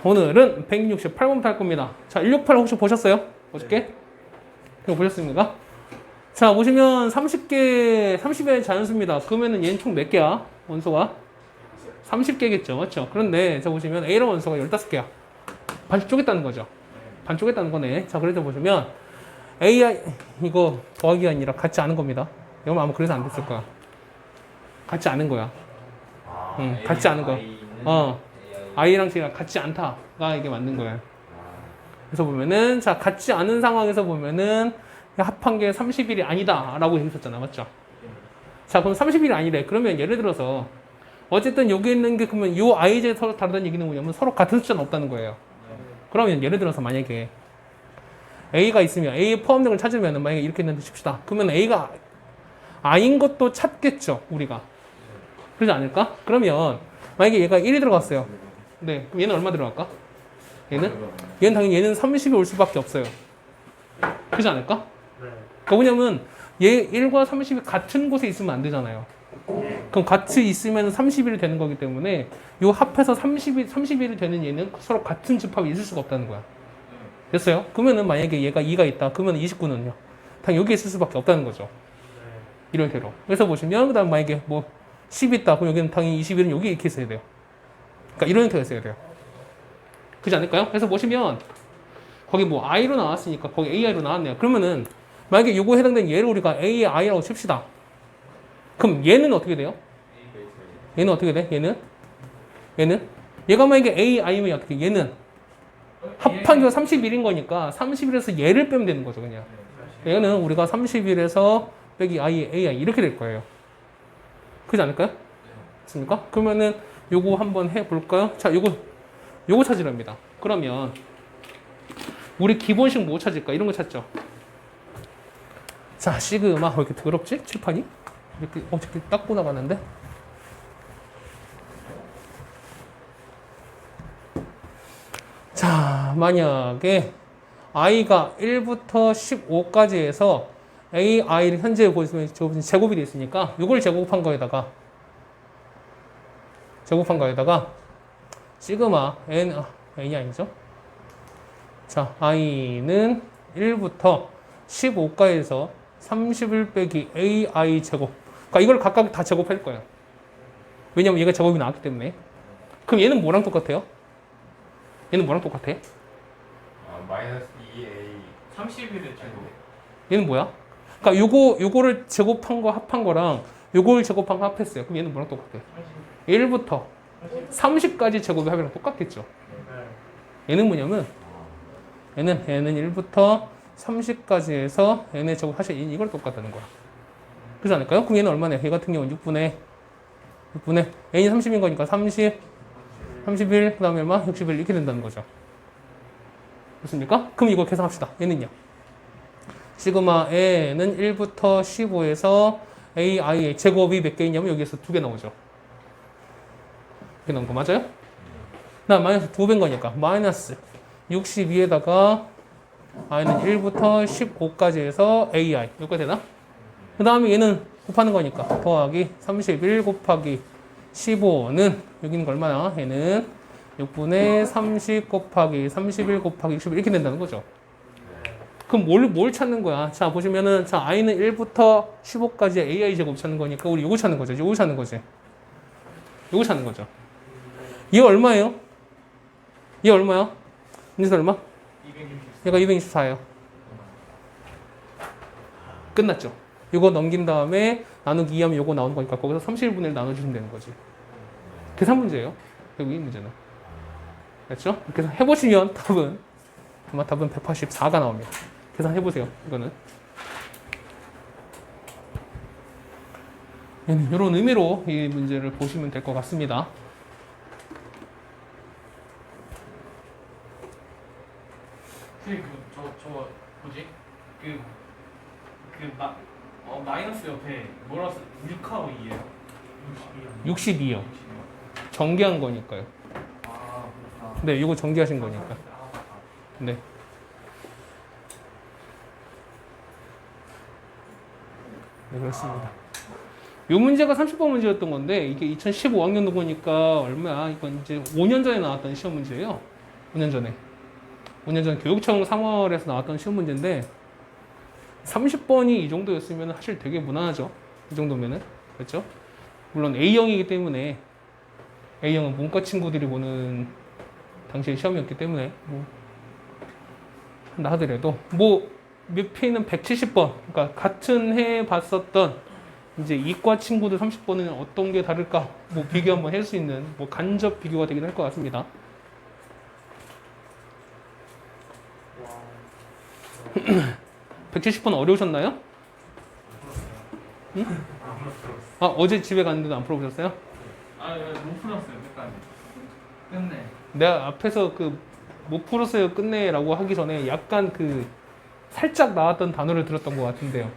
오늘은 168번부터 할 겁니다. 자, 168 혹시 보셨어요? 어저께? 이거 보셨습니까? 자, 보시면 30의 자연수입니다. 그러면은 얘는 총 몇 개야? 원소가? 30개겠죠. 맞죠? 그런데 자, 보시면 A라는 원소가 15개야. 반 쪼갰다는 거죠. 반 쪼갰다는 거네. 자, 그래서 보시면 AI, 이거 더하기가 아니라 같지 않은 겁니다. 이건 아마 그래서 안 됐을 거야. 같지 않은 거야. 같지 않은 거. I랑 C가 같지 않다가 이게 맞는 거예요. 그래서 보면은, 자, 같지 않은 상황에서 보면은, 합한 게 30일이 아니다. 라고 했었잖아. 맞죠? 자, 그럼 30일이 아니래. 그러면 예를 들어서, 어쨌든 여기 있는 게, 그러면 요 IJ 서로 다르다는 얘기는 뭐냐면 서로 같은 숫자는 없다는 거예요. 그러면 예를 들어서 만약에 A가 있으면 A의 포함력을 찾으면 만약에 이렇게 있는데 칩시다. 그러면 A가 I인 것도 찾겠죠. 우리가. 그러지 않을까? 그러면, 만약에 얘가 1이 들어갔어요. 네. 그럼 얘는 얼마 들어갈까? 얘는 당연히 얘는 30이 올 수밖에 없어요. 그렇지 않을까? 그러니까 뭐냐면 얘 1과 30이 같은 곳에 있으면 안 되잖아요. 그럼 같이 있으면 30일이 되는 거기 때문에 요 합해서 30일이 되는 얘는 서로 같은 집합이 있을 수가 없다는 거야. 됐어요? 그러면은 만약에 얘가 2가 있다. 그러면 29는요. 당연히 여기에 있을 수밖에 없다는 거죠. 이런 대로. 그래서 보시면 그다음 만약에 뭐 10 있다. 그럼 여기는 당연히 21은 여기 이렇게 있어야 돼요. 그러니까 이런 형태가 있어야 돼요. 그렇지 않을까요? 그래서 보시면 거기 뭐 I로 나왔으니까 거기 AI로 나왔네요. 그러면은 만약에 요거 해당되는 얘를 우리가 A, I라고 칩시다. 그럼 얘는 어떻게 돼요? 얘는 어떻게 돼? 얘는? 얘가 만약에 A, I면 어떻게? 얘는 합한 게 31인 거니까 31에서 얘를 빼면 되는 거죠, 그냥. 얘는 우리가 31에서 빼기 AI 이렇게 될 거예요. 그렇지 않을까요? 맞습니까? 그러면은 요거 한번 해볼까요? 자, 요거 찾으랍니다. 그러면 우리 기본식 뭐 찾을까? 이런 거 찾죠. 자, 시그마. 왜 이렇게 더럽지? 칠판이? 이렇게 어떻게 닦고 나가는데? 자, 만약에 i가 1부터 15까지 해서 ai를 현재 보시면 제곱이 되어 있으니까 이걸 제곱한 거에다가 시그마 n이 아니죠? 자, i는 1부터 15까지 해서 31 빼기 ai 제곱. 그러니까 이걸 각각 다 제곱할 거예요. 왜냐면 얘가 제곱이 나왔기 때문에. 그럼 얘는 뭐랑 똑같아요? 마이너스 2a 31의 제곱. 얘는 뭐야? 그러니까 요거를 제곱한 거 합한 거랑 요걸 제곱한 거 합했어요. 그럼 얘는 뭐랑 똑같아? 1부터 30까지 제곱의 합이랑 똑같겠죠. 얘는 뭐냐면 얘는 1부터 30까지 해서 n의 제곱 사실 이걸 똑같다는 거야. 그렇지 않을까요? 그럼 얘는 얼마네? 얘 같은 경우는 6분의 n이 30인 거니까 30, 31, 그 다음에 얼마? 61 이렇게 된다는 거죠. 그렇습니까? 그럼 이거 계산합시다. 얘는요. 시그마 n은 1부터 15에서 ai의 제곱이 몇 개 있냐면 여기에서 2개 나오죠. 이렇게 나온 거 맞아요? 나 마이너스 2배인 거니까 마이너스 62에다가 i는 1부터 15까지 해서 ai 여기까지 되나? 그 다음에 얘는 곱하는 거니까 더하기 31 곱하기 15는 여기는 얼마나? 얘는 6분의 30 곱하기 31 곱하기 61 이렇게 된다는 거죠. 그럼 뭘 찾는 거야? 자, 보시면은, 자, i는 1부터 15까지 ai 제곱 찾는 거니까 우리 요거 찾는 거죠. 요거 찾는 거죠. 얘 얼마예요? 얘 얼마야? 인수 얼마? 264. 얘가 224예요. 끝났죠. 이거 넘긴 다음에 나누기 2하면 요거 나오는 거니까 거기서 31분의 1 나눠주시면 되는 거지. 계산 문제예요. 여기 이 문제는. 그렇죠? 그래서 해보시면 아마 답은 184가 나옵니다. 계산해보세요. 이거는. 이런 의미로 이 문제를 보시면 될 것 같습니다. 선생님 저 뭐지? 마이너스 옆에 뭐라 써? 6하고 2예요? 62요. 정기한 거니까요. 아 그렇구나. 네, 이거 정기하신 거니까. 네. 네, 그렇습니다. 이 문제가 30번 문제였던 건데, 이게 2015학년도 보니까 얼마야? 이건 이제 5년 전에 나왔던 시험 문제예요. 5년 전에. 5년 전 교육청 3월에서 나왔던 시험 문제인데 30번이 이 정도였으면 사실 되게 무난하죠. 이 정도면은. 그렇죠? 물론 A형이기 때문에 A형은 문과 친구들이 보는 당시의 시험이었기 때문에 뭐 한다 하더라도 뭐 몇 회는 170번 그러니까 같은 해에 봤었던 이제 이과 친구들 30번은 어떤 게 다를까 뭐 비교 한번 할 수 있는 뭐 간접 비교가 되긴 할 것 같습니다. 170번 어려우셨나요? 응? 아 어제 집에 갔는데도 안 풀어보셨어요? 못 풀었어요 끝까지. 끝내. 내가 앞에서 그 못 풀었어요 끝내라고 하기 전에 약간 그 살짝 나왔던 단어를 들었던 것 같은데요.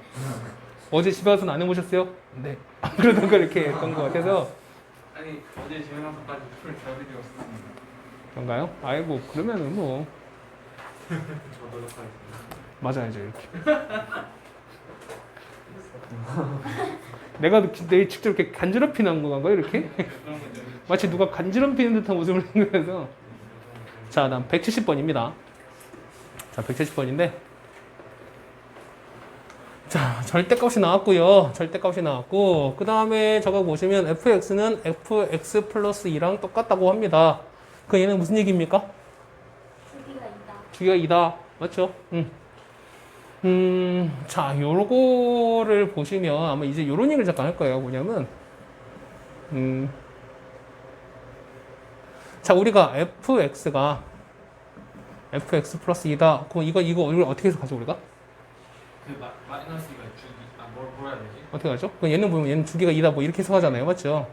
어제 집에 와서는 안 해보셨어요? 네. 그러던 걸 이렇게 했던 것 같아서. 아니 어제 집에 가서까지 풀 겨드리웠습니다. 그런가요? 아이고 그러면은 뭐 저 노력하겠습니다. 맞아야죠 이렇게. 내가 내 직접 이렇게 간지럽히는 건가 이렇게? 그런 거죠. 마치 누가 간지럽히는 듯한 웃음을 내면서. 자, 다음 170번입니다. 자, 170번인데. 자, 절대값이 나왔고요. 절대값이 나왔고, 그 다음에 저거 보시면 fx는 fx 플러스 2랑 똑같다고 합니다. 그 얘는 무슨 얘기입니까? 주기가 있다. 주기가 2다. 맞죠? 자, 요거를 보시면 아마 이제 요런 얘기를 잠깐 할 거예요. 뭐냐면, 자, 우리가 fx가 fx 플러스 2다. 그럼 이거 우리가 어떻게 해서 가죠, 우리가? 그 마이너스가 주기 뭘 해야 되지? 어떻게 가죠? 그럼 얘는 보면 얘는 주기가 2다 뭐 이렇게 해서 가잖아요. 맞죠?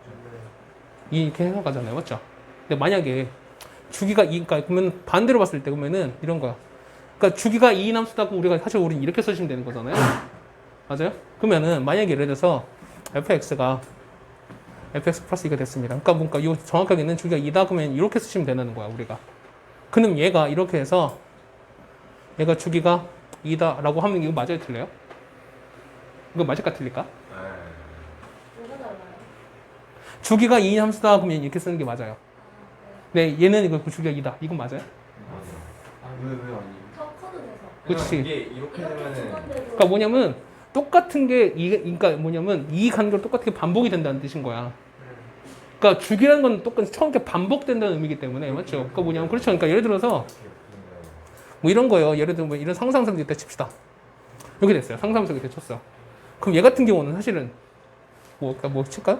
이렇게 해서 가잖아요. 맞죠? 근데 만약에 주기가 2, 그러니까 그러면 반대로 봤을 때 그러면은 이런 거야. 그러니까 주기가 2인 함수다고 우리가 사실 우리는 이렇게 써주시면 되는 거잖아요. 맞아요? 그러면은 만약에 예를 들어서 fx가 fx 플러스 2가 됐습니다. 그러니까 뭔가 이 정확하게는 주기가 2다 그러면 이렇게 쓰시면 되는 거야 우리가. 그럼 얘가 이렇게 해서 얘가 주기가 2다 라고 하면 이거 맞아요 틀려요? 이거 맞을까 틀릴까? 뭐가 달라요? 주기가 2인 함수다 그러면 이렇게 쓰는 게 맞아요. 네, 얘는 이거 주기가 2다. 이건 맞아요? 왜 아니? 저 커도 돼서. 그치. 이게 이렇게 이렇게 되면은 두번째로. 그러니까 뭐냐면 똑같은 게 그러니까 뭐냐면 이 간격으로 똑같게 반복이 된다는 뜻인 거야. 그러니까 주기라는 건 똑같이 처음에 반복된다는 의미이기 때문에 맞죠? 그러니까 뭐냐면 그렇죠. 그러니까 예를 들어서 뭐 이런 거예요. 예를 들면 뭐 이런 상수함수를 이렇게 칩시다. 이렇게 됐어요. 상수함수 이렇게 쳤어. 그럼 얘 같은 경우는 사실은 그러니까 뭐 칠까요?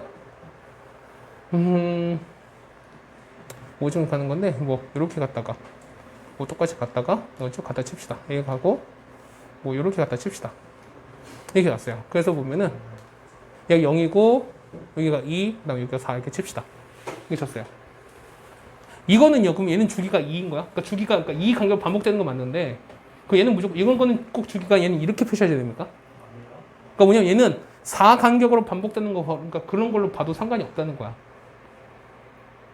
뭐 좀 가는 건데 뭐 이렇게 갔다가 뭐 똑같이 갔다가 쭉 갖다 칩시다. 얘 가고 뭐 이렇게 갖다 칩시다. 이렇게 갔어요. 그래서 보면은 여기 0이고 여기가 2, 그다음에 여기가 4 이렇게 칩시다. 이렇게 쳤어요. 이거는요. 그럼 얘는 주기가 2인 거야. 그러니까 주기가 그러니까 2 간격 반복되는 거 맞는데 그 얘는 무조건 이건 거는 꼭 주기가 얘는 이렇게 표시하셔야 됩니까? 그러니까 뭐냐면 얘는 4 간격으로 반복되는 거 그러니까 그런 걸로 봐도 상관이 없다는 거야.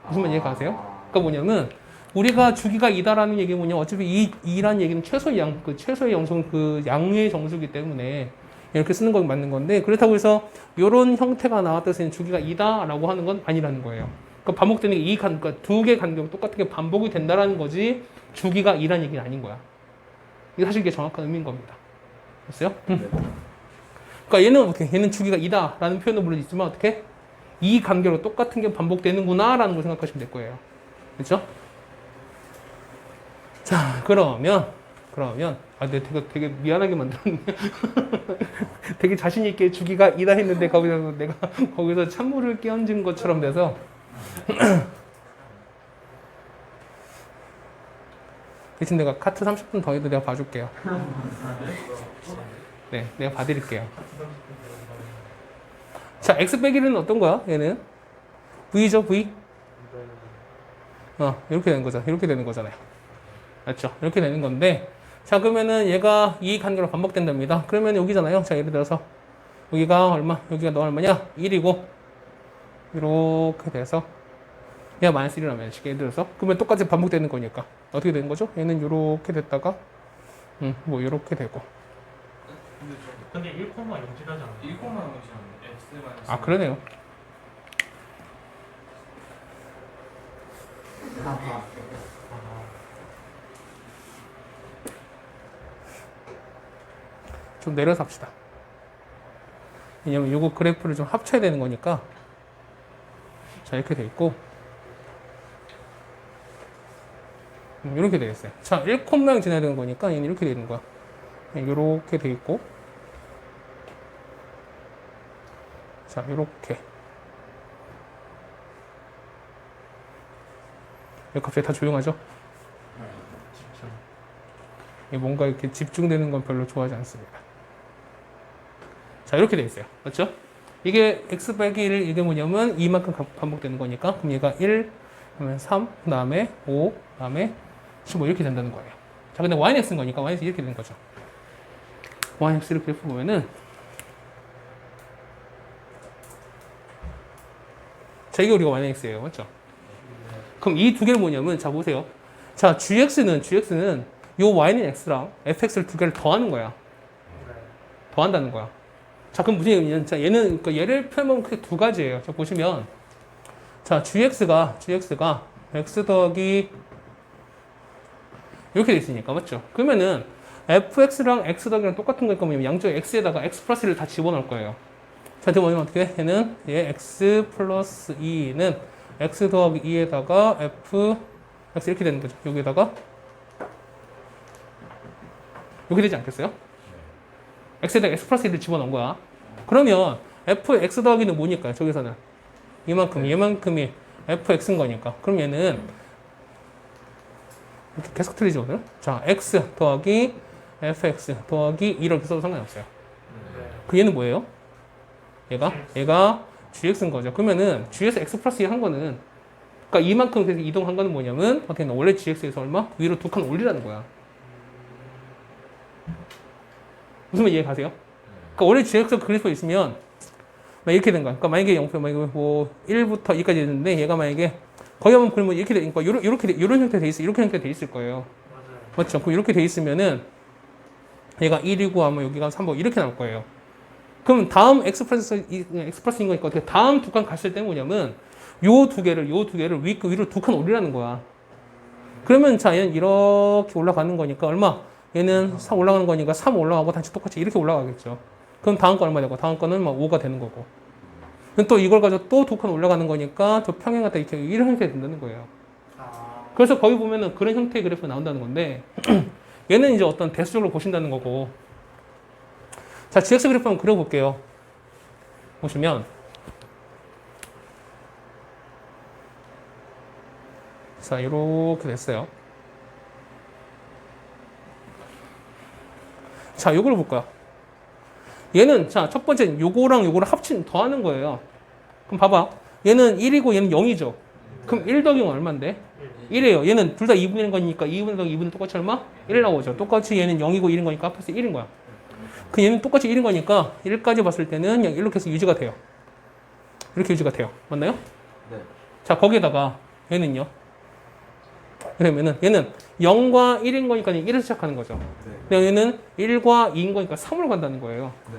무슨 말 이해가 가세요? 그러니까 뭐냐면 우리가 주기가 2다라는 얘기는 뭐냐 어차피 2라는 얘기는 최소의 영성 그 양의 정수이기 때문에 이렇게 쓰는 건 맞는 건데 그렇다고 해서 이런 형태가 나왔다는 주기가 2다라고 하는 건 아니라는 거예요. 그러니까 반복되는 게 그러니까 두 개 간격 똑같은 게 반복이 된다라는 거지 주기가 2라는 얘기는 아닌 거야. 이게 사실 이게 정확한 의미인 겁니다. 됐어요? 그러니까 얘는 주기가 2다라는 표현은 물론 있지만 어떻게? 이 간격으로 똑같은 게 반복되는구나라는 걸 생각하시면 될 거예요. 그렇죠? 자, 그러면 되게 미안하게 만들었네. 되게 자신 있게 주기가 2다 했는데 내가 거기서 찬물을 끼얹은 것처럼 돼서 대신 내가 카트 30분 더 해도 내가 봐줄게요. 네, 내가 봐드릴게요. 자, x 빼기 1은 어떤 거야? 얘는 v죠, v. 이렇게 되는 거죠. 이렇게 되는 거잖아요. 맞죠? 이렇게 되는 건데, 자, 그러면은 얘가 이 간격으로 반복된답니다. 그러면 여기잖아요. 자, 예를 들어서 여기가 얼마? 여기가 너 얼마냐? 1이고 이렇게 돼서 얘가 마이너스 1이라면 예를 들어서 그러면 똑같이 반복되는 거니까 어떻게 되는 거죠? 얘는 이렇게 됐다가 뭐 이렇게 되고. 근데 1,0지나지 않아요? 1,0만 X만 아, 그러네요. 좀 내려서 합시다. 왜냐면 요거 그래프를 좀 합쳐야 되는 거니까. 자, 이렇게 돼 있고. 이렇게 되어 있어요. 자, 1콤랑 지나야 되는 거니까 얘는 이렇게 되는 거야. 이렇게 돼 있고. 자, 이렇게. 갑자기 다 조용하죠? 집중. 뭔가 이렇게 집중되는 건 별로 좋아하지 않습니다. 자, 이렇게 돼 있어요. 맞죠? 이게 x 빼기 1, 이게 뭐냐면 이만큼 반복되는 거니까. 그럼 얘가 1, 그러면 3, 그 다음에 5, 그 다음에 15 이렇게 된다는 거예요. 자, 근데 y는 x인 거니까 y는 이렇게 되는 거죠. yx를 그래프 보면은 자, 이게 우리가 y는 x예요. 맞죠? 그럼 이 두 개는 뭐냐면, 자, 보세요. 자, gx는 요 y는 x랑 fx를 두 개를 더하는 거야. 더한다는 거야. 자, 그럼 무슨 얘기냐면, 자, 얘는, 그러니까 얘를 표현하면 크게 두 가지예요. 자, 보시면, 자, gx가 x 더하기 이렇게 돼 있으니까, 맞죠? 그러면은 fx랑 x 더하기랑 똑같은 거니까 뭐냐면 양쪽 x에다가 x 플러스 1을 다 집어넣을 거예요. 자, 그 뭐냐면 어떻게 돼? 얘는 얘 x 플러스 2는 x 더하기 2에다가 x 이렇게 되는 거죠. 여기에다가 이렇게 되지 않겠어요? x에다가 x 플러스 1을 집어넣은 거야. 그러면 fx 더하기는 뭐니까 저기서는 얘만큼이 fx인 거니까. 그럼 얘는 이렇게 계속 틀리죠 오늘? 자, x 더하기 fx 더하기 2 이렇게 써도 상관없어요. 그 얘는 뭐예요? 얘가 gx인 거죠. 그러면은 g에서 x 플러스 2 한 거는, 그러니까 이만큼 계속 이동한 거는 뭐냐면 어떻게 나 원래 gx에서 얼마? 위로 두 칸 올리라는 거야. 무슨 말 이해 가세요? 그러니까 원래 gx가 그래프가 있으면 막 이렇게 된 거야. 그러니까 만약에 0표 만약에 뭐 1부터 2까지 있는데 얘가 만약에 거기 하면 그러면 이렇게 되니까 이런 형태 돼 있어. 이렇게 형태 돼 있을 거예요. 맞아요. 맞죠? 그럼 이렇게 돼 있으면은 얘가 1이고 아마 여기가 3보 이렇게 나올 거예요. 그럼 다음 x 플러스인 거니까 어떻게 다음 두 칸 갔을 때 뭐냐면 요 두 개를 위로 두 칸 올리라는 거야. 그러면 자, 얘는 이렇게 올라가는 거니까 얼마? 얘는 3 올라가는 거니까 3 올라가고 다시 똑같이 이렇게 올라가겠죠. 그럼 다음 거 얼마 되고 다음 거는 막 5가 되는 거고. 또 이걸 가지고 또 두 칸 올라가는 거니까 저 평행 갖다 이렇게 이런 형태가 된다는 거예요. 그래서 거기 보면은 그런 형태의 그래프가 나온다는 건데 얘는 이제 어떤 대수적으로 보신다는 거고. 자, gx 그래프 한번 그려볼게요. 보시면 자, 이렇게 됐어요. 자, 요걸 볼까요? 얘는 자, 첫 번째 요거랑 요거를 더하는 거예요. 그럼 봐봐. 얘는 1이고 얘는 0이죠. 그럼 1 더하기 0은 얼마인데? 1이에요. 얘는 둘 다 2분의 거니까 2분의 더하기 2분은 똑같이 얼마? 1 나오죠. 똑같이 얘는 0이고 1인 거니까 앞에서 1인 거야. 그 얘는 똑같이 1인 거니까 1까지 봤을 때는 그냥 이렇게 해서 유지가 돼요. 이렇게 유지가 돼요. 맞나요? 네. 자, 거기에다가 얘는요. 그러면은 얘는 0과 1인 거니까 1에서 시작하는 거죠. 근데 얘는 1과 2인 거니까 3으로 간다는 거예요. 네.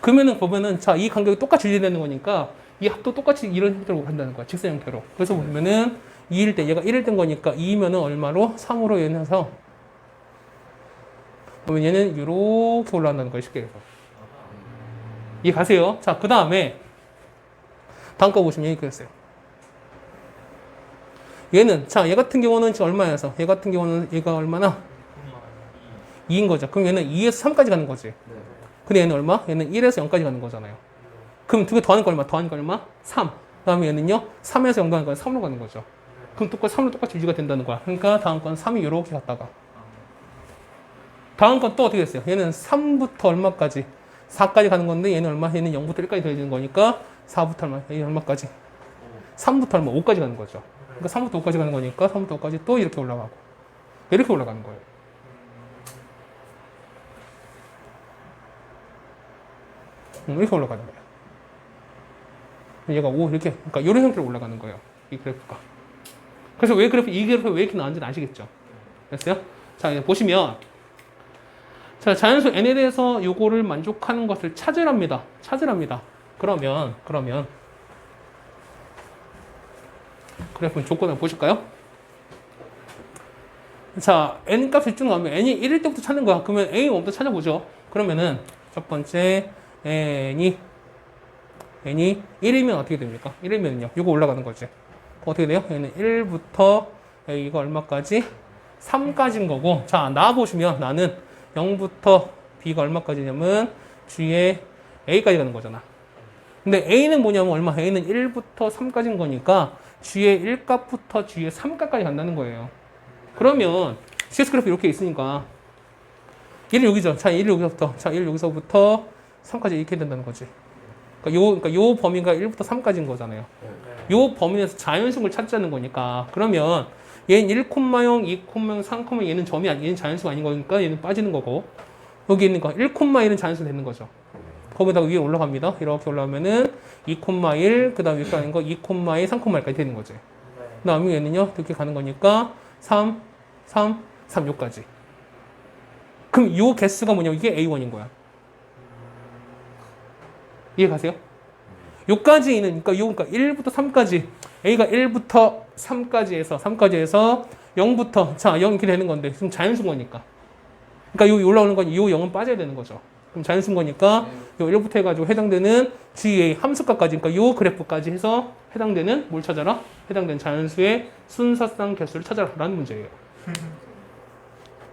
그러면은 보면은 자, 이 간격이 똑같이 유지되는 거니까 이 합도 똑같이 이런 형태로 간다는 거야. 직선 형태로. 그래서 보면은 2일 때 얘가 1일 된 거니까 2이면은 얼마로? 3으로 얘는해서 그러면 얘는 이렇게 올라간다는 거예요. 쉽게 해서. 이해 가세요? 자, 그 다음에 다음 거 보시면 이렇게 됐어요. 얘는 자, 얘 같은 경우는 지금 얼마여서 얘 같은 경우는 얘가 얼마나? 2인 거죠. 그럼 얘는 2에서 3까지 가는 거지. 네. 근데 얘는 얼마? 얘는 1에서 0까지 가는 거잖아요. 그럼 두 개 더하는 거 얼마? 더하는 거 얼마? 3. 그 다음에 얘는요, 3에서 0 더하는 거 3으로 가는 거죠. 그럼 3으로 똑같이 유지가 된다는 거야. 그러니까 다음 건 3이 이렇게 갔다가. 다음 건 또 어떻게 됐어요? 얘는 3부터 얼마까지? 4까지 가는 건데 얘는 얼마? 얘는 0부터 1까지 더해지는 거니까 4부터 얼마? 얘는 얼마까지? 3부터 얼마? 5까지 가는 거죠. 그러니까 3부터 5까지 가는 거니까 3부터 5까지 또 이렇게 올라가고. 이렇게 올라가는 거예요. 이렇게 올라가는 거예요. 얘가 5 이렇게, 그러니까 이런 형태로 올라가는 거예요. 이 그래프가. 그래서 이 그래프가 왜 이렇게 나왔는지는 아시겠죠? 됐어요? 자, 이제 보시면, 자, 자연수 n에 대해서 요거를 만족하는 것을 찾으랍니다. 그러면 그래프 조건을 보실까요? 자, n 값이 쭉 나오면 n이 1일 때부터 찾는 거야. 그러면 a 뭐부터 찾아보죠. 그러면은 첫 번째 n이 1이면 어떻게 됩니까? 1이면요. 이거 올라가는 거지. 어떻게 돼요? 얘는 1부터 a가 얼마까지? 3까지인 거고. 자, 나 보시면 나는 0부터 b가 얼마까지냐면 g에 a까지 가는 거잖아. 근데 a는 뭐냐면 얼마? a는 1부터 3까지인 거니까 g의 1값부터 g의 3값까지 간다는 거예요. 그러면 CS 그래프 이렇게 있으니까 1은 여기죠. 자, 1은 여기서부터. 자, 1 여기서부터 3까지 이렇게 된다는 거지. 그러니까 요 범위가 1부터 3까지인 거잖아요. 요 범위 내에서 자연수를 찾자는 거니까. 그러면 얘는 1,0, 2,0, 3, 얘는 점이 아니, 얘는 자연수가 아닌 거니까 얘는 빠지는 거고. 여기 있는 거 1,1은 자연수 되는 거죠. 거기다가 위에 올라갑니다. 이렇게 올라오면은 2,1, 그 다음 위에 가는 거 2,1, 3,1까지 되는 거지. 그 다음에 얘는요, 이렇게 가는 거니까 3, 3, 3, 요까지. 그럼 요 개수가 뭐냐면 이게 A1인 거야. 이해 가세요? 요까지는, 그러니까 1부터 3까지. A가 1부터 3까지 해서 0부터, 자, 0 이렇게 되는 건데, 지금 자연수인 거니까. 그러니까 요 올라오는 건 요 0은 빠져야 되는 거죠. 그럼 자연수인 거니까, 요 1부터 해가지고 해당되는 GA 함수값까지, 그러니까 요 그래프까지 해서 해당되는 뭘 찾아라? 해당되는 자연수의 순서상 개수를 찾아라. 라는 문제예요.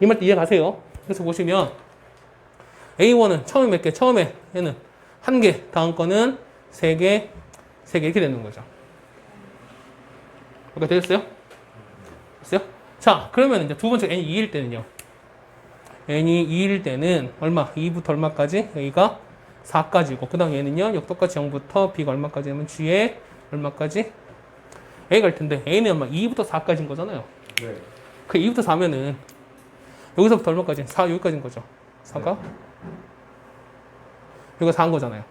이 말 이해 가세요? 그래서 보시면, A1은 처음에 몇 개? 처음에 얘는 1개, 다음 거는 3개, 3개 이렇게 되는 거죠. 이렇게 되셨어요? 됐어요? 자, 그러면 이제 두 번째 n이 2일 때는요. n이 2일 때는 얼마? 2부터 얼마까지? a가 4까지고 그 다음 얘는요. 역똑같이 0부터 b가 얼마까지 하면 g에 얼마까지? a가 갈 텐데 a는 얼마? 2부터 4까지인 거잖아요. 네. 그 2부터 4면은 여기서부터 얼마까지? 4 여기까지인 거죠. 4가? 여기가 4인 거잖아요.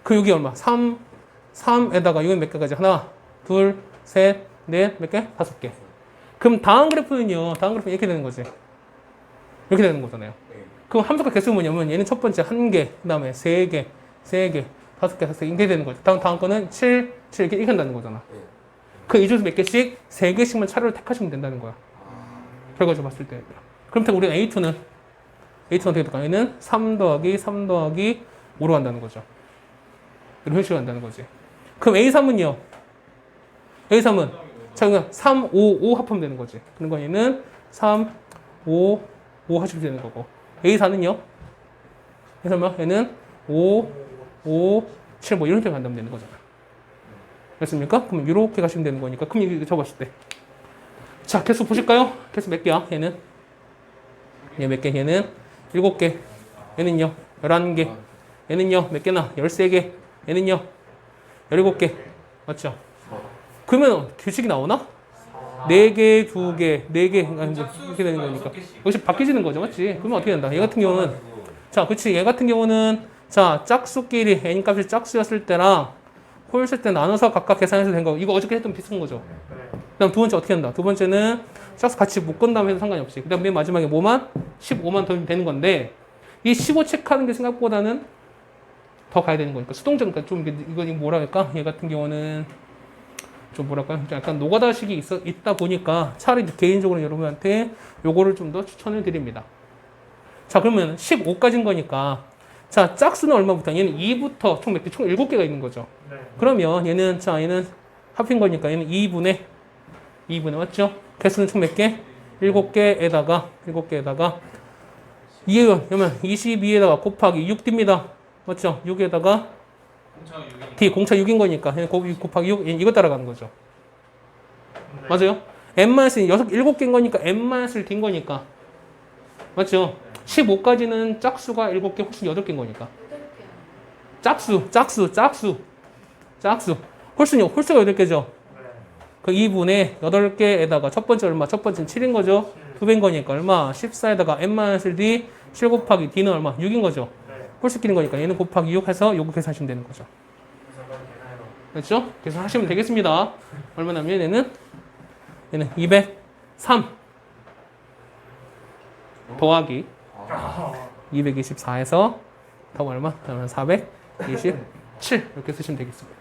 그 여기 얼마? 3에다가 여기 몇 개까지? 하나, 둘, 셋, 넷, 몇 개? 5개. 그럼 다음 그래프는요. 다음 그래프는 이렇게 되는 거지. 이렇게 되는 거잖아요. 그럼 함수가 개수가 뭐냐면 얘는 첫 번째 1개, 그 다음에 3개, 3개, 5개, 5개 이렇게 되는 거죠. 다음 거는 7, 7 이렇게 한다는 거잖아. 그 이 중에서 몇 개씩? 3개씩만 차례로 택하시면 된다는 거야. 결과적으로 봤을 때. 그럼 우리는 A2는 어떻게 될까? 얘는 3 더하기 3 더하기 5로 간다는 거죠. 이런 식으로 간다는 거지. 그럼 A3은요? A3은 자, 그냥 3, 5 합하면 되는 거지. 그런 거 얘는 3, 5 하시면 되는 거고. A4는요? 그래서 얘는 5, 7 뭐 이런 식으로 간다면 되는 거잖아. 됐습니까? 그럼 이렇게 가시면 되는 거니까. 그럼 이거 적었을 때. 자, 개수 보실까요? 개수 몇 개야? 얘는? 얘 몇 개? 얘는 7개. 얘는요? 11개. 얘는요? 몇 개나? 13개. 얘는요? 17개. 맞죠? 그러면 규칙이 나오나? 4개, 2개, 4개. 이렇게 되는 거니까. 역시 바뀌지는 거죠. 맞지? 그러면 어떻게 된다? 얘 같은 경우는. 자, 그치. 얘 같은 경우는. 자, 짝수끼리 n 값이 짝수였을 때랑 홀수일 때 나눠서 각각 계산해서 된 거. 이거 어저께 했던 비슷한 거죠. 그 다음 두 번째 어떻게 한다? 두 번째는 짝수 같이 묶은 다음에 해도 상관이 없이. 그 다음 맨 마지막에 뭐만? 15만 더 되는 건데 이 15 체크하는 게 생각보다는 더 가야 되는 거니까 수동적이니까 좀 이거 뭐라 할까? 얘 같은 경우는 좀 뭐랄까? 좀 약간 노가다식이 있다 보니까 차라리 개인적으로 여러분한테 요거를 좀 더 추천을 드립니다. 자, 그러면 15까지인 거니까 자, 짝수는 얼마부터? 얘는 2부터 총 몇 개? 총 7개가 있는 거죠. 네. 그러면 얘는 얘는 합인 거니까 얘는 2분의 맞죠? 개수는 총 몇 개? 7개에다가 2에 그러면 22에다가 곱하기 6D입니다. 맞죠? 6에다가 공차가 6이니까. D 공차 6인 거니까 곱하기 6 이거 따라가는 거죠. 네. 맞아요? n-7개인 거니까 n-D인 거니까. 맞죠? 15까지는 짝수가 7개 훨씬 8개인 거니까. 8개야. 짝수. 홀수가 8개죠. 네. 그 2분의 8개에다가 첫 번째 얼마? 첫 번째는 7인 거죠. 2배인 거니까 얼마? 14에다가 n-d 7 곱하기 d는 얼마? 6인 거죠. 네. 홀수끼리인 거니까 얘는 곱하기 6 해서 요거 계산하시면 되는 거죠. 그래서 그건 되나요? 그렇죠? 계산하시면 되겠습니다. 얼마냐면 얘는 203 더하기 224에서 더 얼마? 그러면 427 이렇게 쓰시면 되겠습니다.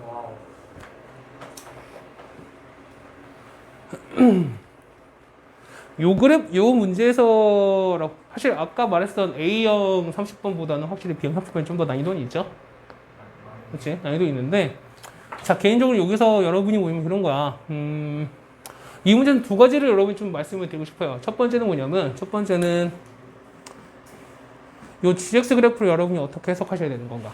와우. 요 문제에서 사실 아까 말했던 A형 30번보다는 확실히 B형 30번이 좀 더 난이도는 있죠. 그렇지? 난이도 있는데 자 개인적으로 여기서 여러분이 보면 그런 거야. 이 문제는 두 가지를 여러분이 좀 말씀을 드리고 싶어요. 첫 번째는 뭐냐면 첫 번째는 요 GX 그래프를 여러분이 어떻게 해석하셔야 되는 건가.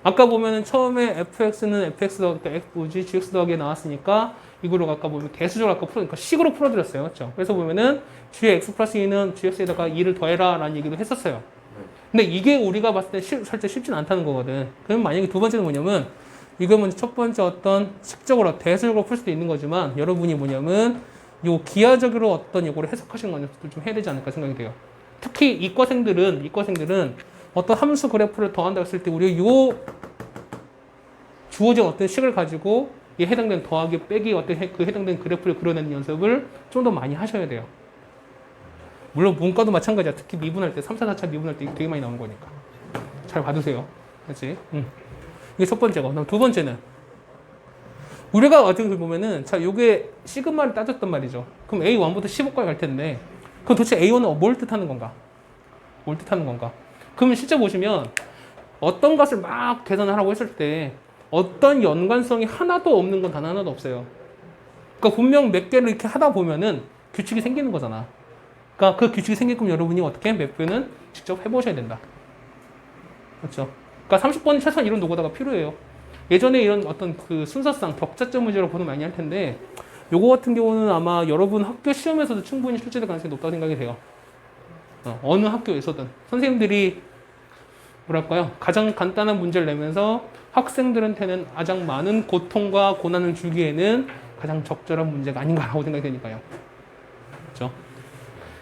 아까 보면은 처음에 fx는 fx 더하기 gx 더하기 나왔으니까 이거를 아까 보면 대수적으로 아까 그러니까 식으로 풀어드렸어요. 그렇죠? 그래서 보면은 gx 플러스 2는 gx에다가 2를 더해라 라는 얘기도 했었어요. 근데 이게 우리가 봤을 때 살짝 쉽진 않다는 거거든. 그럼 만약에 두 번째는 뭐냐면 이거 먼저 첫 번째 어떤 식적으로 대수적으로 풀 수도 있는 거지만 여러분이 뭐냐면 요 기하적으로 어떤 요거를 해석하시는 거는 좀 해야 되지 않을까 생각이 돼요. 특히 이과생들은 어떤 함수 그래프를 더한다고 했을 때 우리 요 주어진 어떤 식을 가지고 이 해당되는 더하기 빼기 어떤 그 해당되는 그래프를 그려내는 연습을 좀 더 많이 하셔야 돼요. 물론 문과도 마찬가지야. 특히 미분할 때 3, 4, 4차 미분할 때 되게 많이 나오는 거니까 잘 봐두세요. 그렇지? 이게 첫 번째고 그다음 두 번째는 우리가 어떻게 보면은 자 요게 시그마를 따졌단 말이죠. 그럼 A1부터 15까지 갈 텐데 그럼 도대체 A1은 뭘 뜻하는 건가? 뭘 뜻하는 건가? 그러면 실제 보시면 어떤 것을 막 계산을 하라고 했을 때 어떤 연관성이 하나도 없는 건 단 하나도 없어요. 그러니까 분명 몇 개를 이렇게 하다 보면은 규칙이 생기는 거잖아. 그러니까 그 규칙이 생기면 여러분이 어떻게 몇 배는 직접 해보셔야 된다. 그렇죠? 그러니까 30번은 최소한 이런 노고다가 필요해요. 예전에 이런 어떤 그 순서상 격자점 문제로 보는 많이 할 텐데 요거 같은 경우는 아마 여러분 학교 시험에서도 충분히 출제될 가능성이 높다고 생각이 돼요. 어느 학교에서든 선생님들이 뭐랄까요 가장 간단한 문제를 내면서 학생들한테는 가장 많은 고통과 고난을 주기에는 가장 적절한 문제가 아닌가라고 생각이 되니까요. 그렇죠?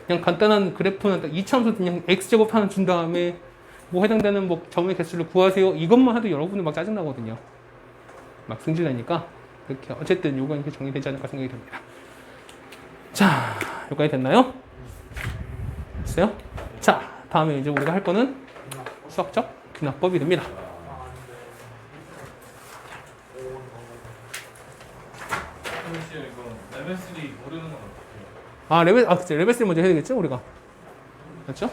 그냥 간단한 그래프는 이차함수 그냥 x제곱 하나 준 다음에 뭐 해당되는 뭐 점의 개수를 구하세요. 이것만 해도 여러분이 막 짜증나거든요. 막 승질나니까 이렇게 어쨌든 요건 이렇게 정리되지 않을까 생각이 듭니다. 자, 여기까지 됐나요? 됐어요? 자, 다음에 이제 우리가 할 거는 수학적 균합법이 됩니다. 선생님 이거 레벨3 모르는 건 어떡해요? 레벨 3 먼저 해야 되겠죠, 우리가? 그렇죠?